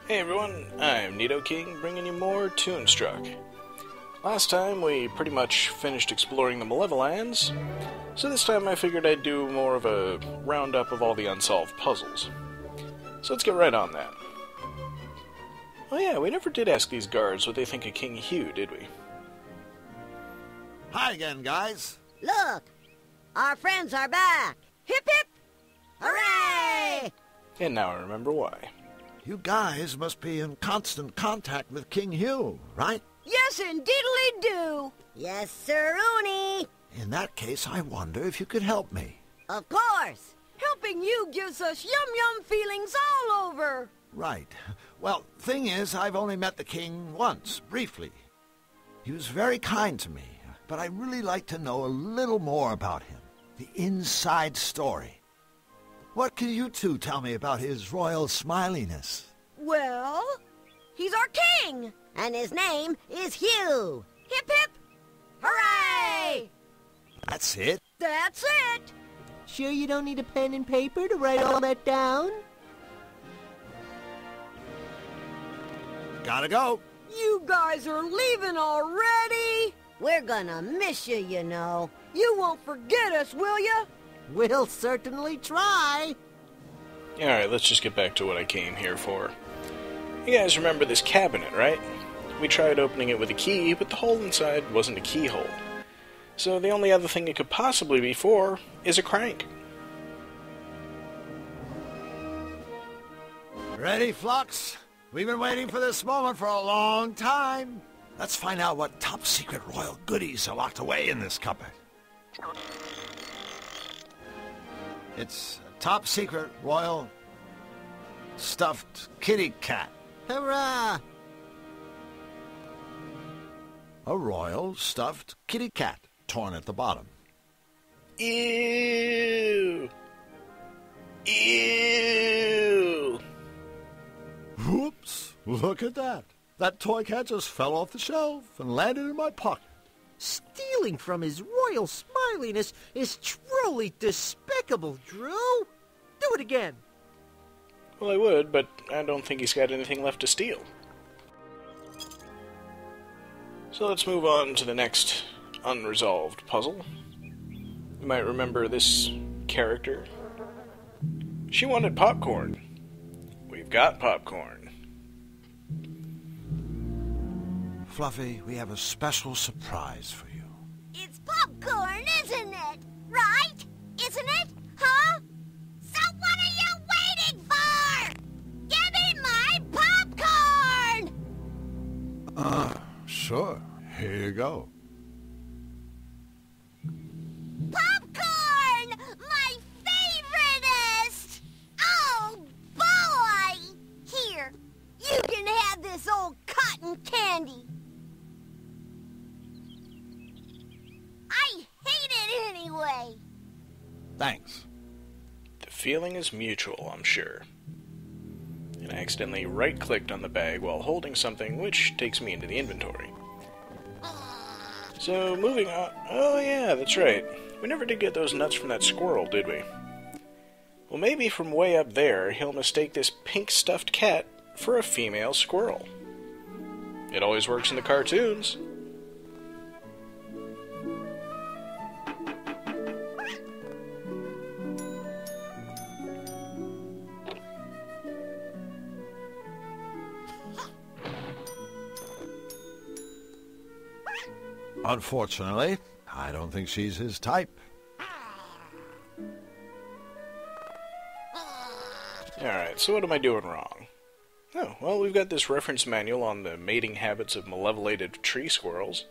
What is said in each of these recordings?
Hey everyone, I'm Nido King, bringing you more Toonstruck. Last time we pretty much finished exploring the Malevolands, so this time I figured I'd do more of a roundup of all the unsolved puzzles. So let's get right on that. Oh yeah, we never did ask these guards what they think of King Hugh, did we? Hi again, guys. Look! Our friends are back! Hip hip! Hooray! And now I remember why. You guys must be in constant contact with King Hugh, right? Yes, indeedly do! Yes, sir, Rooney! In that case, I wonder if you could help me. Of course! Helping you gives us yum-yum feelings all over! Right. Well, thing is, I've only met the king once, briefly. He was very kind to me, but I'd really like to know a little more about him. The inside story. What can you two tell me about his royal smiliness? Well, he's our king! And his name is Hugh! Hip hip! Hooray! That's it? That's it! Sure you don't need a pen and paper to write all that down? Gotta go. You guys are leaving already? We're gonna miss you, you know. You won't forget us, will you? We'll certainly try. Alright, let's just get back to what I came here for. You guys remember this cabinet, right? We tried opening it with a key, but the hole inside wasn't a keyhole. So the only other thing it could possibly be for is a crank. Ready, Flux? We've been waiting for this moment for a long time. Let's find out what top-secret royal goodies are locked away in this cupboard. It's a top-secret royal stuffed kitty cat. Hurrah! A royal stuffed kitty cat, torn at the bottom. Ew! Ew! Whoops! Look at that. That toy cat just fell off the shelf and landed in my pocket. Stealing from his royal smiliness is truly despicable, Drew. Do it again. Well, I would, but I don't think he's got anything left to steal. So let's move on to the next unresolved puzzle. You might remember this character. She wanted popcorn. We've got popcorn. Fluffy, we have a special surprise for you. It's popcorn, isn't it? Right? Isn't it? Huh? So what are you waiting for? Give me my popcorn! Sure. Here you go. Popcorn! My favoriteest! Oh, boy! Here, you can have this old cotton candy. I hate it anyway. Thanks. The feeling is mutual, I'm sure. And I accidentally right-clicked on the bag while holding something, which takes me into the inventory. So, moving on... Oh yeah, that's right. We never did get those nuts from that squirrel, did we? Well, maybe from way up there, he'll mistake this pink stuffed cat for a female squirrel. It always works in the cartoons. Unfortunately, I don't think she's his type. Alright, so what am I doing wrong? Oh, well, we've got this reference manual on the mating habits of malevolated tree squirrels.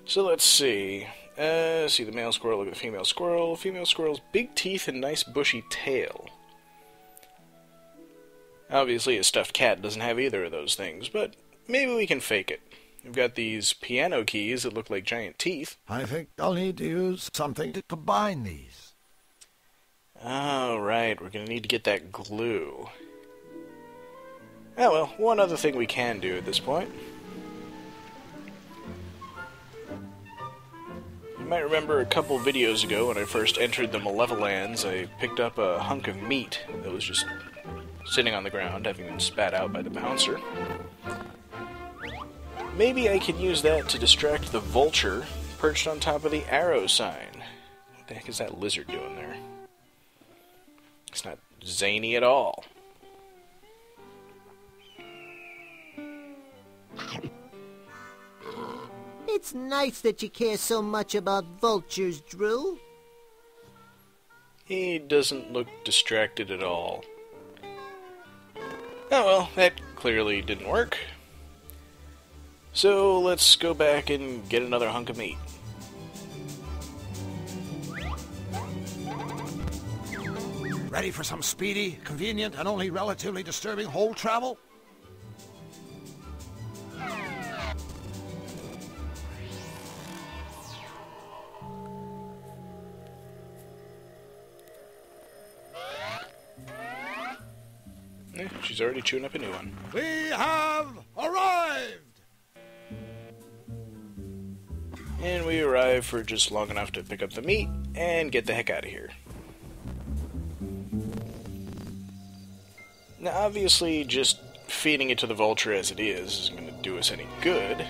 So let's see. See the male squirrel, look at the female squirrel. Female squirrel's big teeth and nice bushy tail. Obviously, a stuffed cat doesn't have either of those things, but maybe we can fake it. We've got these piano keys that look like giant teeth. I think I'll need to use something to combine these. Oh, right, we're going to need to get that glue. Oh well, one other thing we can do at this point. You might remember a couple videos ago when I first entered the Malevolands, I picked up a hunk of meat that was just sitting on the ground, having been spat out by the bouncer. Maybe I could use that to distract the vulture perched on top of the arrow sign. What the heck is that lizard doing there? It's not zany at all. It's nice that you care so much about vultures, Drew. He doesn't look distracted at all. Oh well, that clearly didn't work. So let's go back and get another hunk of meat. Ready for some speedy, convenient, and only relatively disturbing whole travel? She's already chewing up a new one. We have arrived! And we arrive for just long enough to pick up the meat and get the heck out of here. Now, obviously, just feeding it to the vulture as it is isn't going to do us any good.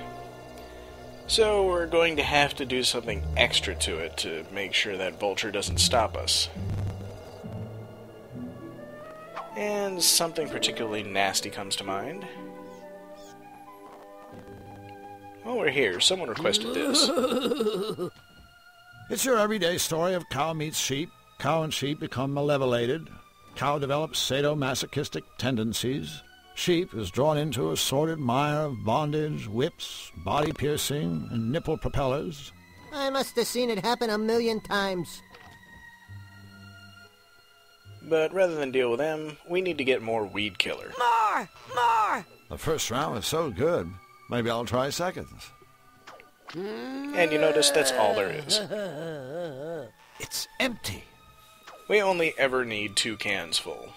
So we're going to have to do something extra to it to make sure that vulture doesn't stop us. And something particularly nasty comes to mind. While we're here, someone requested this. It's your everyday story of cow meets sheep. Cow and sheep become malevolated. Cow develops sadomasochistic tendencies. Sheep is drawn into a sordid mire of bondage, whips, body piercing, and nipple propellers. I must have seen it happen 1,000,000 times. But rather than deal with them, we need to get more weed killer. More! More! The first round was so good. Maybe I'll try seconds. And you notice that's all there is. It's empty. We only ever need 2 cans full.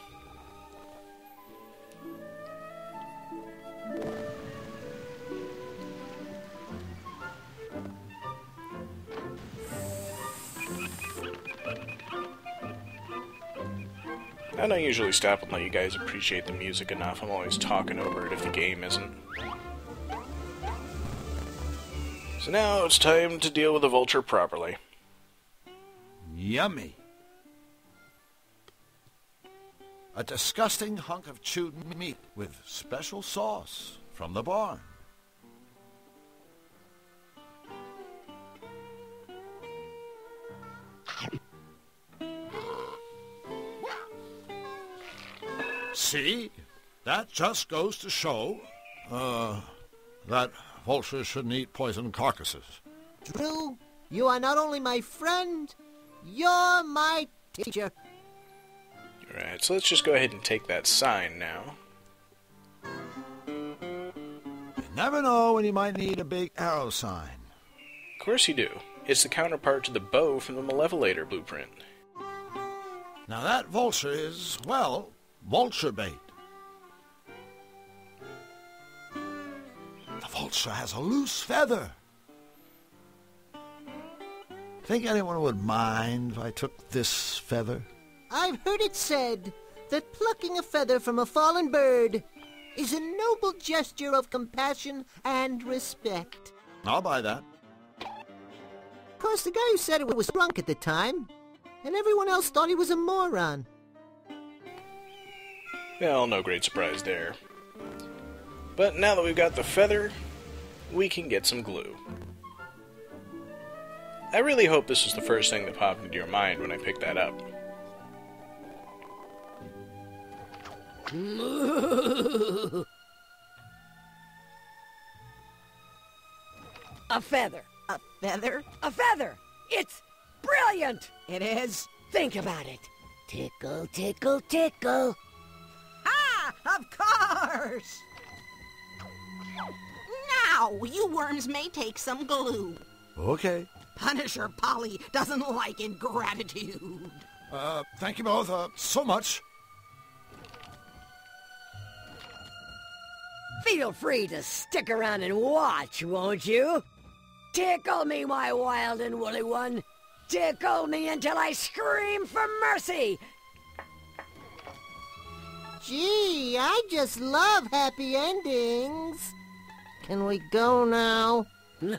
I don't usually stop and let you guys appreciate the music enough. I'm always talking over it if the game isn't. So now it's time to deal with the vulture properly. Yummy. A disgusting hunk of chewed meat with special sauce from the barn. See? That just goes to show, that vultures shouldn't eat poisoned carcasses. Drew, you are not only my friend, you're my teacher. Alright, so let's just go ahead and take that sign now. You never know when you might need a big arrow sign. Of course you do. It's the counterpart to the bow from the Malevolator blueprint. Now that vulture is, well, vulture bait. The vulture has a loose feather. Think anyone would mind if I took this feather? I've heard it said that plucking a feather from a fallen bird is a noble gesture of compassion and respect. I'll buy that. Of course, the guy who said it was drunk at the time, and everyone else thought he was a moron. Well, no great surprise there. But now that we've got the feather, we can get some glue. I really hope this was the first thing that popped into your mind when I picked that up. A feather. A feather? A feather! It's brilliant! It is? Think about it. Tickle, tickle, tickle. Ah! Of course! Now, you worms may take some glue. Okay. Punisher Polly doesn't like ingratitude. Thank you both, so much. Feel free to stick around and watch, won't you? Tickle me, my wild and woolly one. Tickle me until I scream for mercy. Gee, I just love happy endings. Can we go now? Yeah,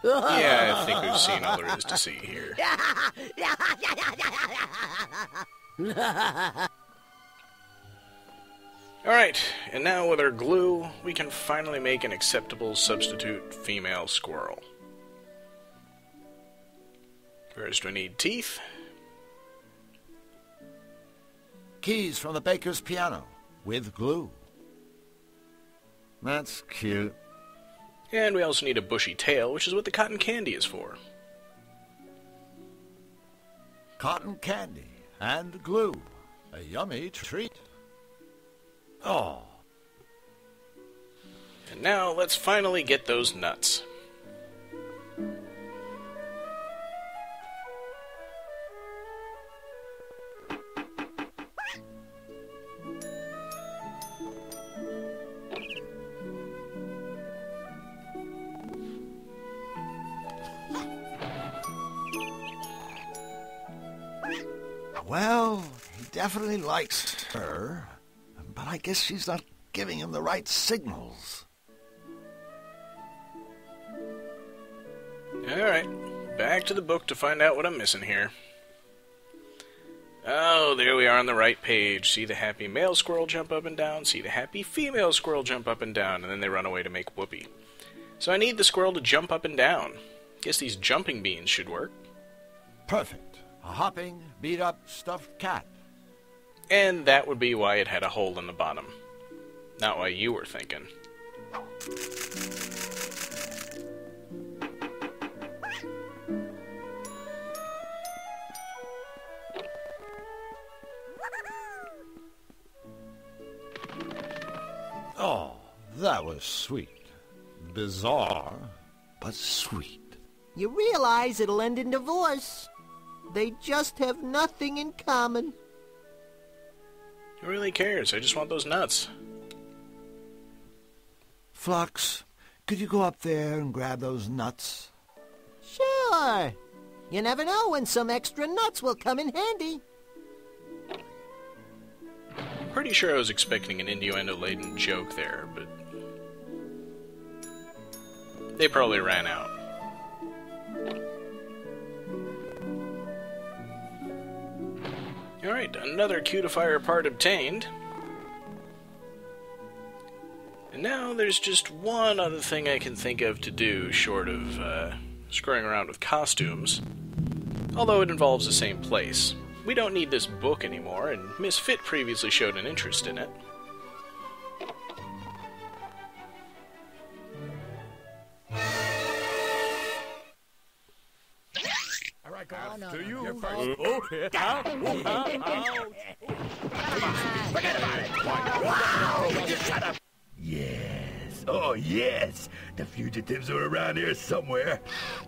I think we've seen all there is to see here. Alright, and now with our glue, we can finally make an acceptable substitute female squirrel. First we need teeth. Keys from the baker's piano, with glue. That's cute. And we also need a bushy tail, which is what the cotton candy is for. Cotton candy and glue. A yummy treat. Oh. And now let's finally get those nuts. Well, he definitely likes her, but I guess she's not giving him the right signals. Alright, back to the book to find out what I'm missing here. Oh, there we are on the right page. See the happy male squirrel jump up and down, see the happy female squirrel jump up and down, and then they run away to make whoopee. So I need the squirrel to jump up and down. Guess these jumping beans should work. Perfect. A hopping, beat-up, stuffed cat. And that would be why it had a hole in the bottom. Not why you were thinking. Oh, that was sweet. Bizarre, but sweet. You realize it'll end in divorce. They just have nothing in common. Who really cares? I just want those nuts. Flux, could you go up there and grab those nuts? Sure. You never know when some extra nuts will come in handy. Pretty sure I was expecting an innuendo-laden joke there, but they probably ran out. Alright, another cutifier part obtained. And now there's just one other thing I can think of to do, short of screwing around with costumes. Although it involves the same place. We don't need this book anymore, and Miss Fit previously showed an interest in it. After you. Forget about it. Shut up. Yes. Oh, yes. The fugitives are around here somewhere.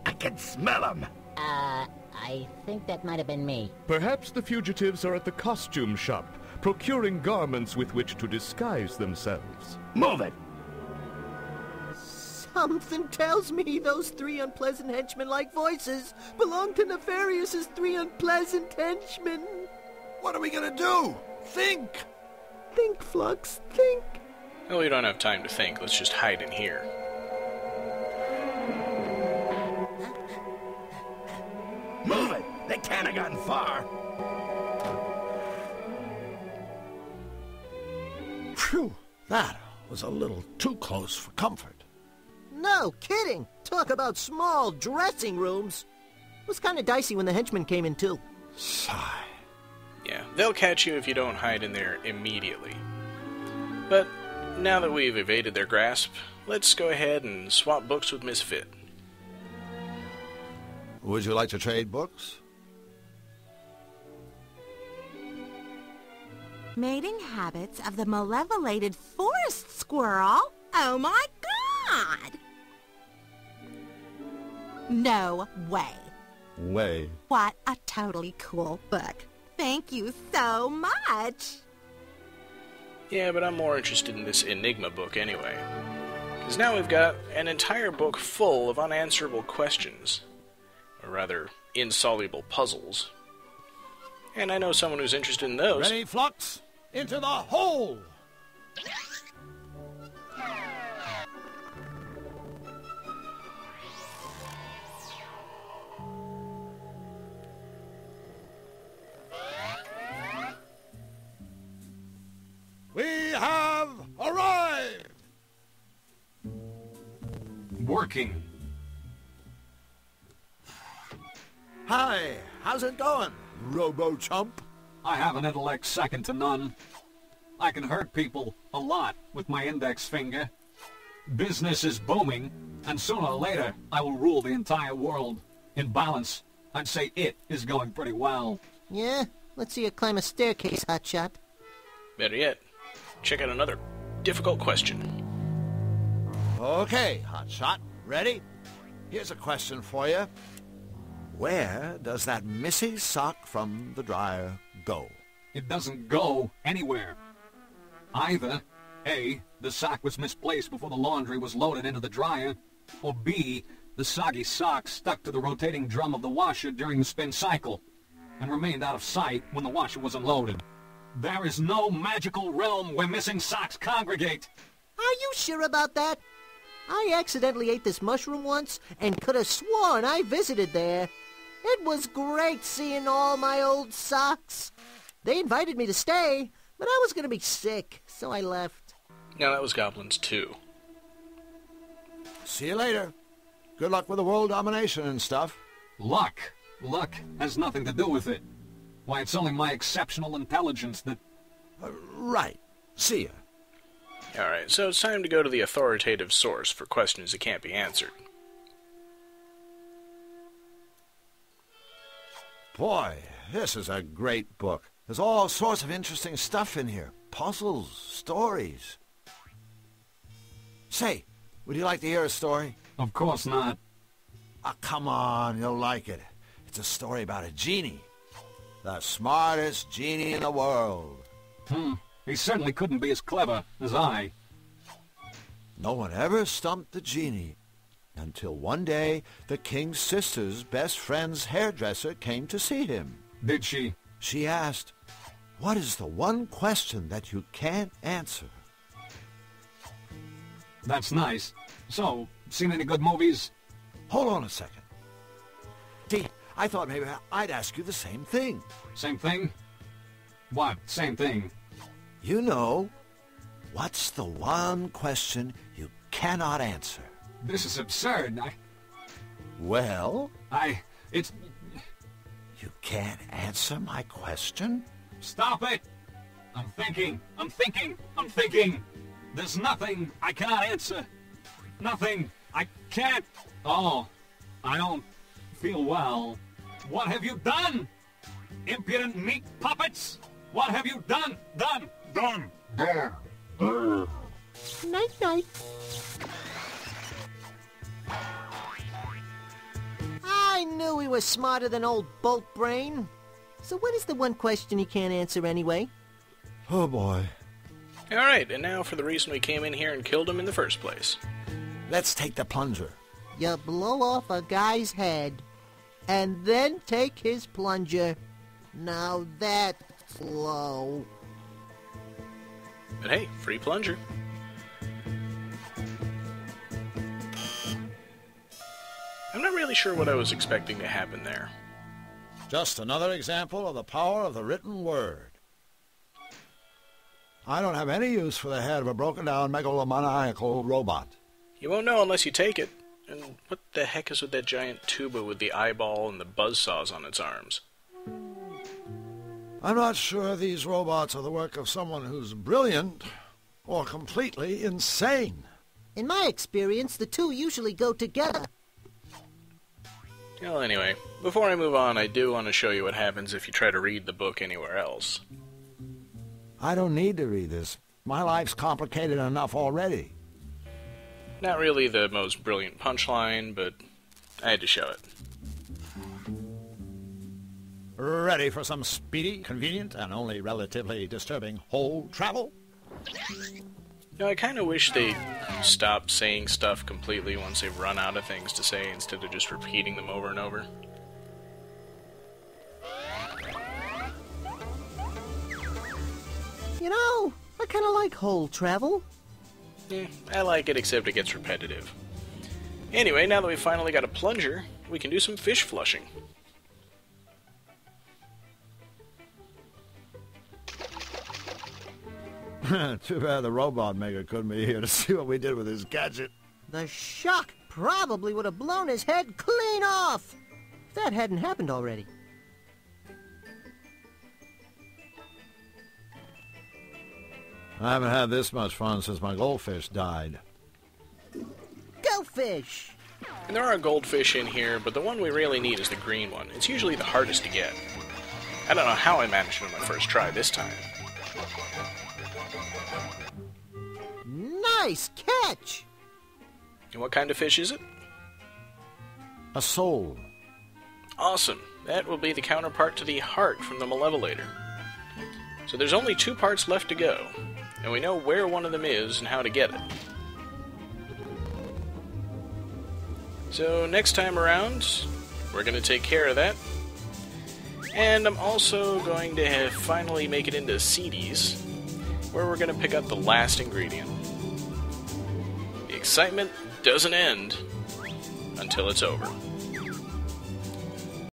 I can smell them. I think that might have been me. Perhaps the fugitives are at the costume shop, procuring garments with which to disguise themselves. Move it. Something tells me those three unpleasant henchmen-like voices belong to Nefarious's three unpleasant henchmen. What are we gonna do? Think! Think, Flux, think. Well, we don't have time to think. Let's just hide in here. Move it. They can't have gotten far. Phew, that was a little too close for comfort. No kidding. Talk about small dressing rooms. It was kind of dicey when the henchmen came in, too. Sigh. Yeah, they'll catch you if you don't hide in there immediately. But now that we've evaded their grasp, let's go ahead and swap books with Miss Fit. Would you like to trade books? Mating habits of the malevolated forest squirrel? Oh my god! No way. Way. What a totally cool book. Thank you so much. Yeah, but I'm more interested in this Enigma book anyway. Because now we've got an entire book full of unanswerable questions. Or rather, insoluble puzzles. And I know someone who's interested in those. Ready, Flux? into the hole! We have arrived! Working. Hi, how's it going, Robo-Chump? I have an intellect second to none. I can hurt people a lot with my index finger. Business is booming, and sooner or later I will rule the entire world. In balance, I'd say it is going pretty well. Yeah? Let's see you climb a staircase, hotshot. Better yet, check out another difficult question. Okay, hotshot, ready? Here's a question for you. Where does that missing sock from the dryer go? It doesn't go anywhere. Either A, the sock was misplaced before the laundry was loaded into the dryer, or B, the soggy sock stuck to the rotating drum of the washer during the spin cycle, and remained out of sight when the washer was unloaded. There is no magical realm where missing socks congregate. Are you sure about that? I accidentally ate this mushroom once and could have sworn I visited there. It was great seeing all my old socks. They invited me to stay, but I was going to be sick, so I left. Now that was Goblins 2. See you later. Good luck with the world domination and stuff. Luck. Luck has nothing to do with it. Why, it's only my exceptional intelligence that... Right. See ya. Alright, so it's time to go to the authoritative source for questions that can't be answered. Boy, this is a great book. There's all sorts of interesting stuff in here. Puzzles, stories. Say, would you like to hear a story? Of course not. Ah, come on, you'll like it. It's a story about a genie. The smartest genie in the world. He certainly couldn't be as clever as I. No one ever stumped the genie until one day the king's sister's best friend's hairdresser came to see him. Did she? She asked, "What is the one question that you can't answer?" That's nice. So, seen any good movies? Hold on a second. Dee, I thought maybe I'd ask you the same thing. Same thing? What? Same thing? You know, what's the one question you cannot answer? This is absurd. Well? It's... You can't answer my question? Stop it! I'm thinking. There's nothing I cannot answer. Nothing I can't... Oh, I don't feel well. What have you done? Impudent meat puppets! What have you done? Done! Night-night. I knew he was smarter than old Bolt Brain. So what is the one question he can't answer anyway? Oh boy. Alright, and now for the reason we came in here and killed him in the first place. Let's take the plunger. You blow off a guy's head, and then take his plunger. Now that's low. But hey, free plunger. I'm not really sure what I was expecting to happen there. Just another example of the power of the written word. I don't have any use for the head of a broken-down megalomaniacal robot. You won't know unless you take it. And what the heck is with that giant tuba with the eyeball and the buzzsaws on its arms? I'm not sure these robots are the work of someone who's brilliant or completely insane. In my experience, the two usually go together. Well, anyway, before I move on, I do want to show you what happens if you try to read the book anywhere else. I don't need to read this. My life's complicated enough already. Not really the most brilliant punchline, but I had to show it. Ready for some speedy, convenient, and only relatively disturbing whole travel? You know, I kind of wish they'd stop saying stuff completely once they've run out of things to say instead of just repeating them over and over. You know, I kind of like hole travel. I like it, except it gets repetitive. Anyway, now that we finally got a plunger, we can do some fish flushing. Too bad the robot maker couldn't be here to see what we did with his gadget. The shock probably would have blown his head clean off. If that hadn't happened already. I haven't had this much fun since my goldfish died. Go fish! And there are goldfish in here, but the one we really need is the green one. It's usually the hardest to get. I don't know how I managed it on my first try this time. Nice catch! And what kind of fish is it? A soul. Awesome. That will be the counterpart to the heart from the Malevolator. So there's only 2 parts left to go, and we know where one of them is and how to get it. So next time around, we're going to take care of that. And I'm also going to finally make it into CDs, where we're going to pick up the last ingredient. The excitement doesn't end until it's over.